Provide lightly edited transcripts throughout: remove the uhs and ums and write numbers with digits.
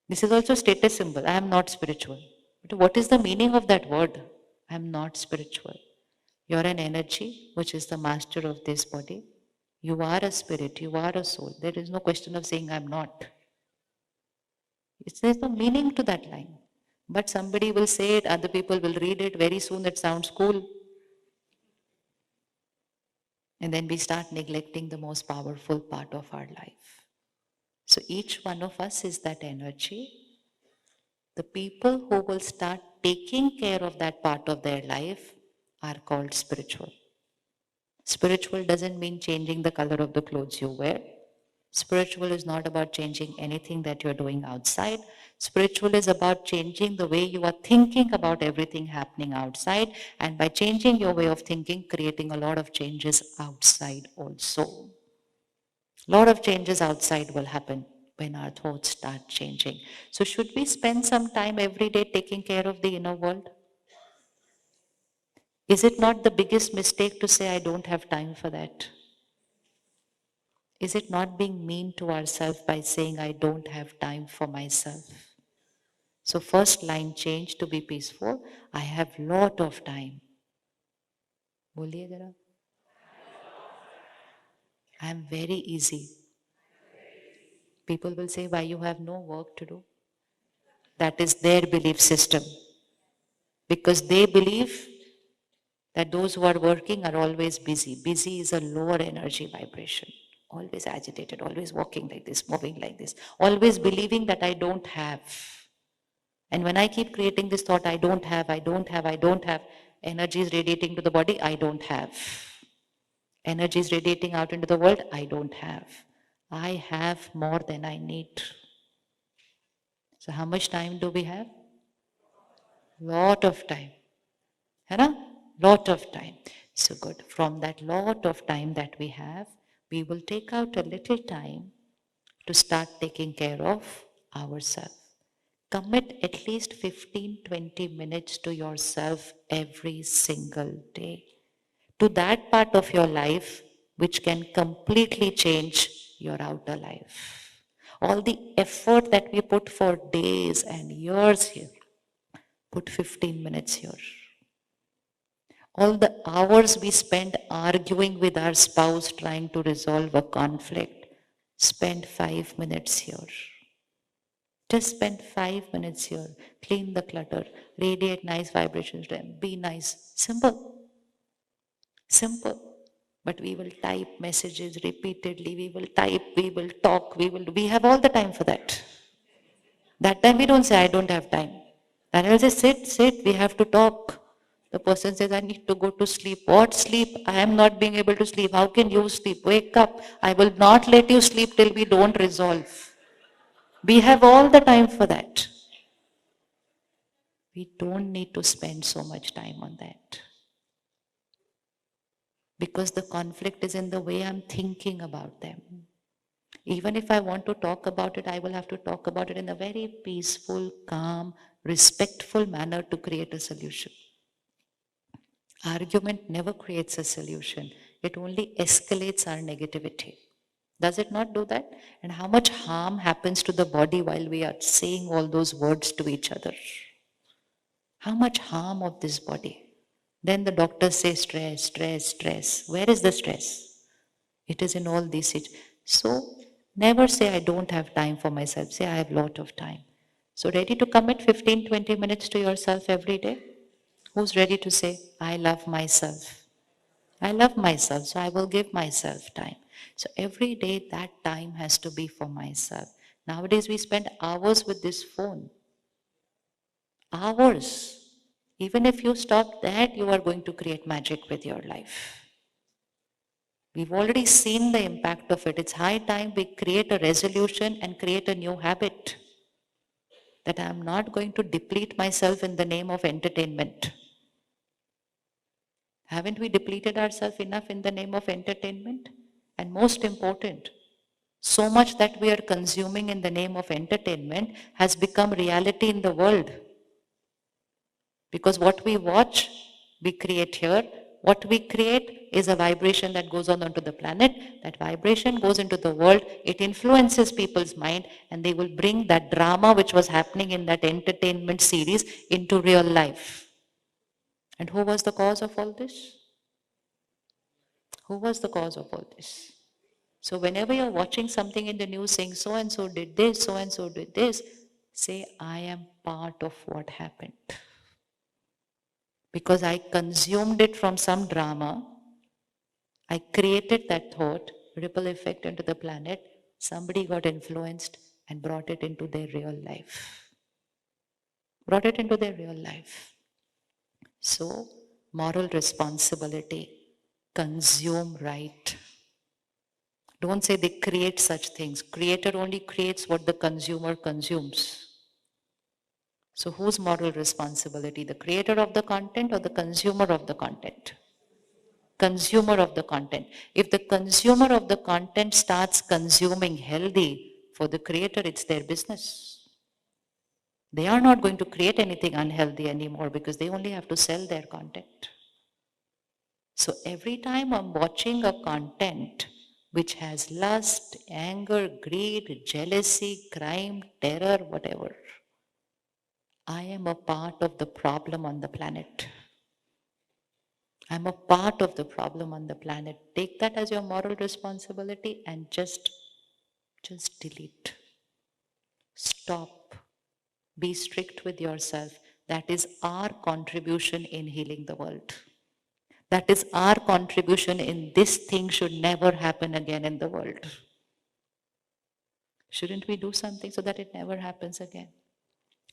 This is also a status symbol. I am not spiritual. But what is the meaning of that word? I am not spiritual. You are an energy which is the master of this body. You are a spirit. You are a soul. There is no question of saying I am not. There's no meaning to that line. But somebody will say it, other people will read it. Very soon it sounds cool. And then we start neglecting the most powerful part of our life. So each one of us is that energy. The people who will start taking care of that part of their life are called spiritual. Spiritual doesn't mean changing the color of the clothes you wear. Spiritual is not about changing anything that you're doing outside. Spiritual is about changing the way you are thinking about everything happening outside, and by changing your way of thinking, creating a lot of changes outside also. A lot of changes outside will happen when our thoughts start changing. So should we spend some time every day taking care of the inner world? Is it not the biggest mistake to say, I don't have time for that? Is it not being mean to ourselves by saying, I don't have time for myself? So first line change to be peaceful. I have lot of time. बोलिए जरा. I am very easy. People will say, why you have no work to do? That is their belief system. Because they believe that those who are working are always busy. Busy is a lower energy vibration. Always agitated, always walking like this, moving like this. Always believing that I don't have. And when I keep creating this thought, I don't have, I don't have, I don't have, energy is radiating to the body, I don't have. Energy is radiating out into the world, I don't have. I have more than I need. So how much time do we have? Lot of time. है ना? Lot of time. So good. From that lot of time that we have, we will take out a little time to start taking care of ourselves. Commit at least 15-20 minutes to yourself every single day, to that part of your life which can completely change your outer life. All the effort that we put for days and years here, put 15 minutes here. All the hours we spend arguing with our spouse trying to resolve a conflict, spend 5 minutes here. Just spend 5 minutes here. Clean the clutter. Radiate nice vibrations to them. Be nice. Simple. Simple. But we will type messages repeatedly. We will type. We will talk. We have all the time for that. That time we don't say, I don't have time. Then I will say, sit. We have to talk. The person says, I need to go to sleep. What sleep? I am not being able to sleep. How can you sleep? Wake up. I will not let you sleep till we don't resolve. We have all the time for that. We don't need to spend so much time on that. Because the conflict is in the way I'm thinking about them. Even if I want to talk about it, I will have to talk about it in a very peaceful, calm, respectful manner to create a solution. Argument never creates a solution. It only escalates our negativity. Does it not do that? And how much harm happens to the body while we are saying all those words to each other? How much harm of this body? Then the doctors say stress, stress, stress. Where is the stress? It is in all these situations. So never say I don't have time for myself. Say I have a lot of time. So ready to commit 15-20 minutes to yourself every day? Who's ready to say, I love myself? I love myself, so I will give myself time. So every day that time has to be for myself. Nowadays we spend hours with this phone. Hours. Even if you stop that, you are going to create magic with your life. We've already seen the impact of it. It's high time we create a resolution and create a new habit. That I'm not going to deplete myself in the name of entertainment. Haven't we depleted ourselves enough in the name of entertainment? And most important, so much that we are consuming in the name of entertainment has become reality in the world. Because what we watch, we create here. What we create is a vibration that goes on onto the planet. That vibration goes into the world. It influences people's mind, and they will bring that drama which was happening in that entertainment series into real life. And who was the cause of all this? Who was the cause of all this? So whenever you're watching something in the news saying so and so did this, so and so did this, say, I am part of what happened. Because I consumed it from some drama, I created that thought, ripple effect into the planet, somebody got influenced and brought it into their real life. Brought it into their real life. So, moral responsibility, consume right. Don't say they create such things. Creator only creates what the consumer consumes. So whose moral responsibility? The creator of the content or the consumer of the content? Consumer of the content. If the consumer of the content starts consuming healthy, for the creator it's their business. They are not going to create anything unhealthy anymore because they only have to sell their content. So every time I'm watching a content which has lust, anger, greed, jealousy, crime, terror, whatever, I am a part of the problem on the planet. I'm a part of the problem on the planet. Take that as your moral responsibility and just delete. Stop. Be strict with yourself. That is our contribution in healing the world. That is our contribution in this thing should never happen again in the world. Shouldn't we do something so that it never happens again?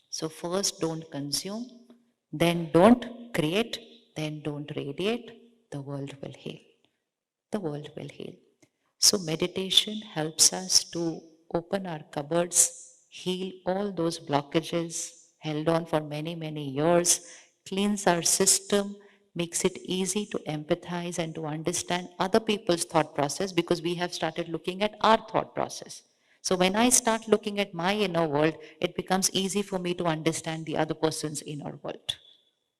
So first don't consume, then don't create, then don't radiate. The world will heal. The world will heal. So meditation helps us to open our cupboards, heal all those blockages held on for many, many years, cleans our system, makes it easy to empathize and to understand other people's thought process because we have started looking at our thought process. So when I start looking at my inner world, it becomes easy for me to understand the other person's inner world.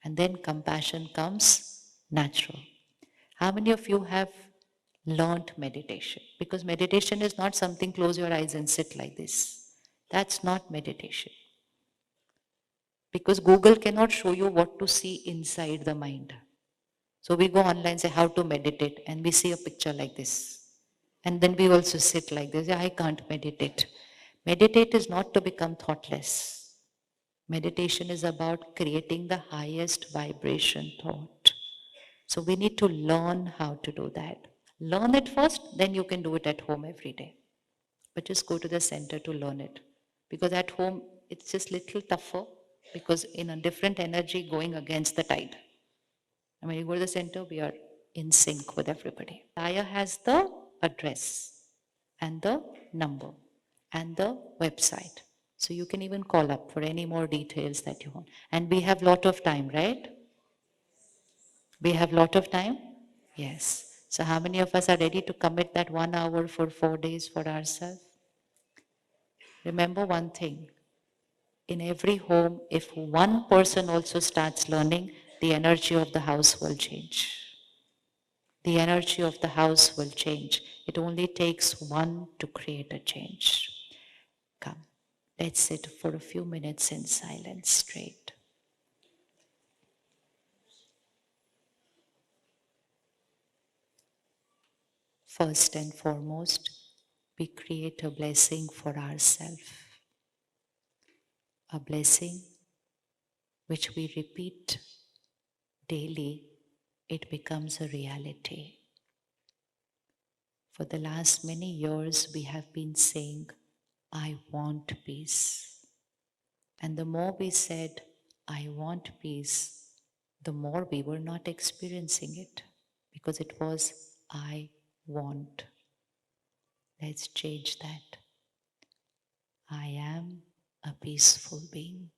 And then compassion comes natural. How many of you have learned meditation? Because meditation is not something close your eyes and sit like this. That's not meditation. Because Google cannot show you what to see inside the mind. So we go online and say how to meditate and we see a picture like this. And then we also sit like this. I can't meditate. Meditate is not to become thoughtless. Meditation is about creating the highest vibration thought. So we need to learn how to do that. Learn it first, then you can do it at home every day. But just go to the center to learn it. Because at home, it's just little tougher because in a different energy going against the tide. And when you go to the center, we are in sync with everybody. Aya has the address and the number and the website. So you can even call up for any more details that you want. And we have lot of time, right? We have lot of time? Yes. So how many of us are ready to commit that 1 hour for 4 days for ourselves? Remember one thing. In every home, if one person also starts learning, the energy of the house will change. The energy of the house will change. It only takes one to create a change. Come, let's sit for a few minutes in silence straight. First and foremost, we create a blessing for ourselves. A blessing which we repeat daily, it becomes a reality. For the last many years, we have been saying, I want peace. And the more we said, I want peace, the more we were not experiencing it because it was, I want. Let's change that. I am a peaceful being.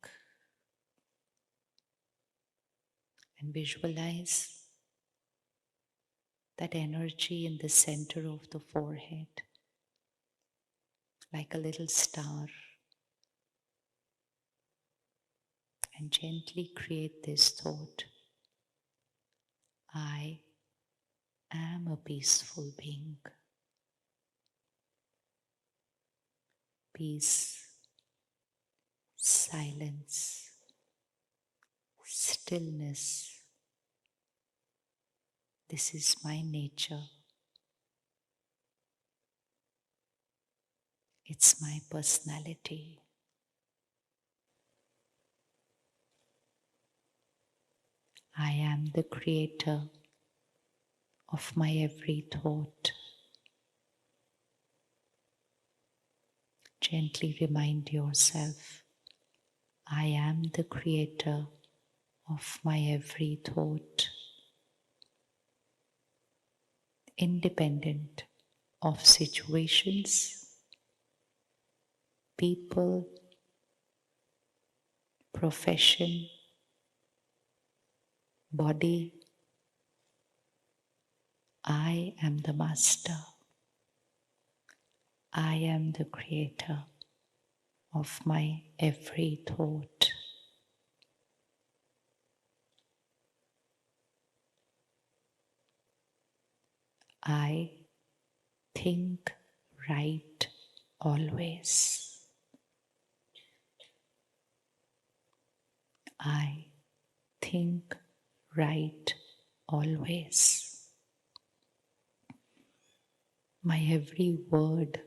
And visualize that energy in the center of the forehead, like a little star. And gently create this thought. I am a peaceful being. Peace, silence, stillness. This is my nature. It's my personality. I am the creator of my every thought. Gently remind yourself, I am the creator of my every thought, independent of situations, people, profession, body. I am the master. I am the creator of my every thought. I think right always. I think right always. My every word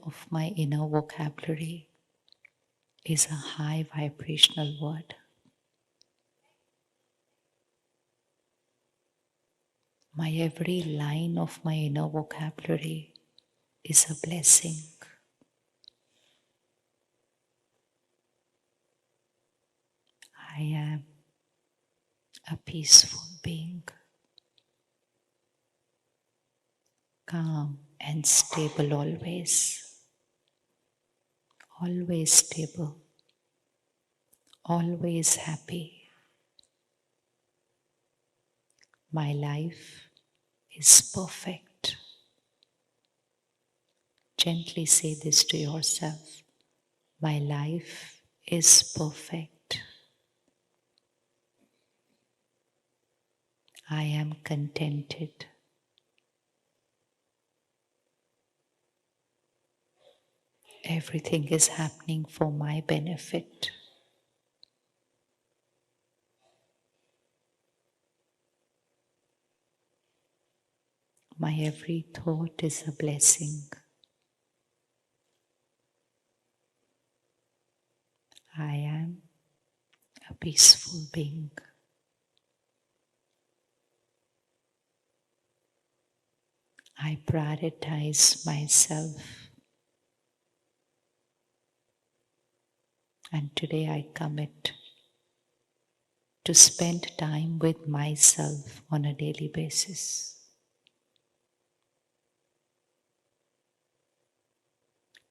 of my inner vocabulary is a high vibrational word. My every line of my inner vocabulary is a blessing. I am a peaceful being, calm and stable always, always stable, always happy. My life is perfect. Gently say this to yourself. My life is perfect. I am contented. Everything is happening for my benefit. My every thought is a blessing. I am a peaceful being. I prioritize myself. And today I commit to spend time with myself on a daily basis.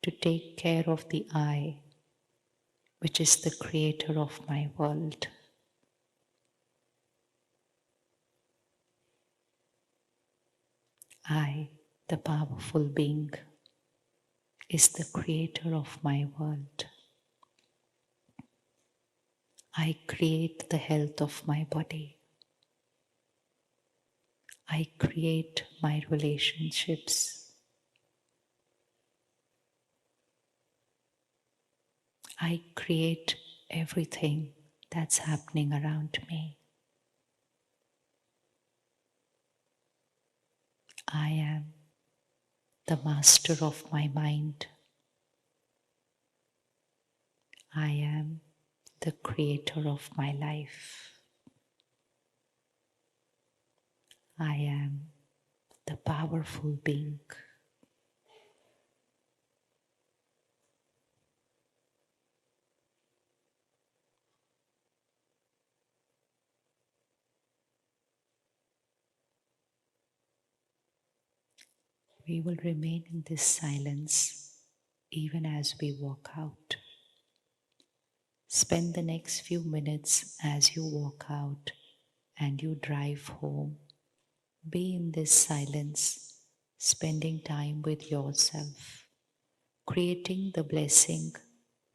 To take care of the I, which is the creator of my world. I, the powerful being, is the creator of my world. I create the health of my body. I create my relationships. I create everything that's happening around me. I am the master of my mind. I am the creator of my life. I am the powerful being. We will remain in this silence even as we walk out. Spend the next few minutes as you walk out and you drive home. Be in this silence, spending time with yourself, creating the blessing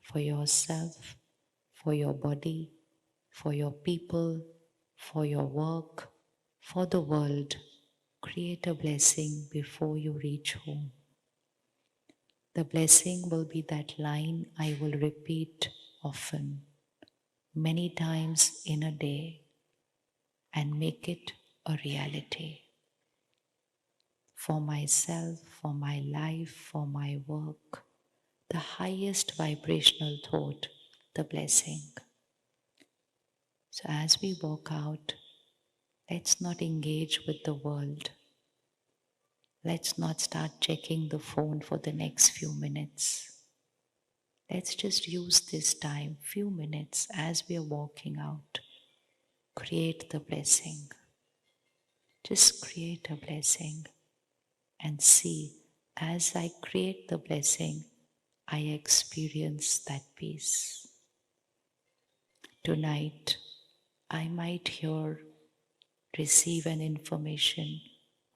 for yourself, for your body, for your people, for your work, for the world. Create a blessing before you reach home. The blessing will be that line I will repeat often, many times in a day, and make it a reality. For myself, for my life, for my work, the highest vibrational thought, the blessing. So as we walk out, let's not engage with the world. Let's not start checking the phone for the next few minutes. Let's just use this time, few minutes, as we are walking out. Create the blessing. Just create a blessing and see, as I create the blessing, I experience that peace. Tonight, I might receive an information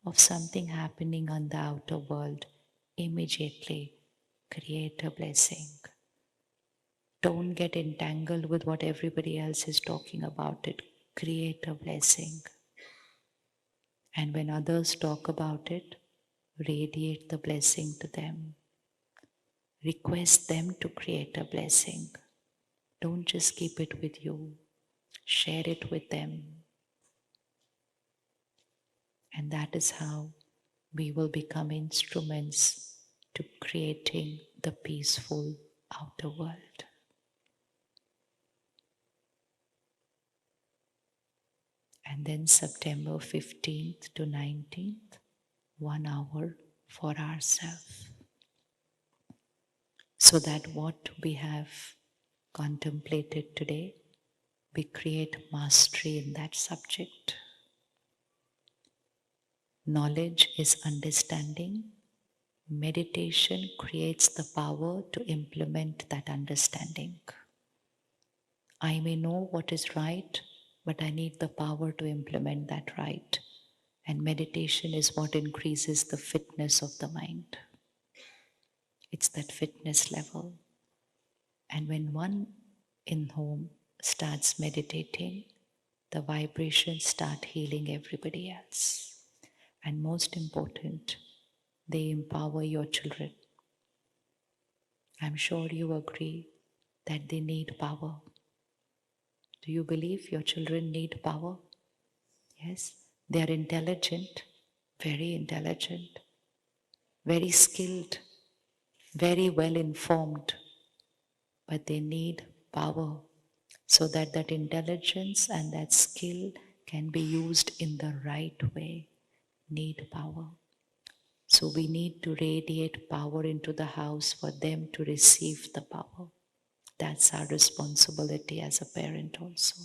of something happening on the outer world. Immediately create a blessing. Don't get entangled with what everybody else is talking about it. Create a blessing. And when others talk about it, radiate the blessing to them. Request them to create a blessing. Don't just keep it with you. Share it with them. And that is how we will become instruments to creating the peaceful outer world. And then September 15th to 19th, 1 hour for ourselves. So that what we have contemplated today, we create mastery in that subject. Knowledge is understanding. Meditation creates the power to implement that understanding. I may know what is right, but I need the power to implement that right. And meditation is what increases the fitness of the mind. It's that fitness level. And when one in home starts meditating, the vibrations start healing everybody else. And most important, they empower your children. I'm sure you agree that they need power. Do you believe your children need power? Yes. They are intelligent, very skilled, very well informed, but they need power so that that intelligence and that skill can be used in the right way. Need power. So we need to radiate power into the house for them to receive the power. That's our responsibility as a parent also.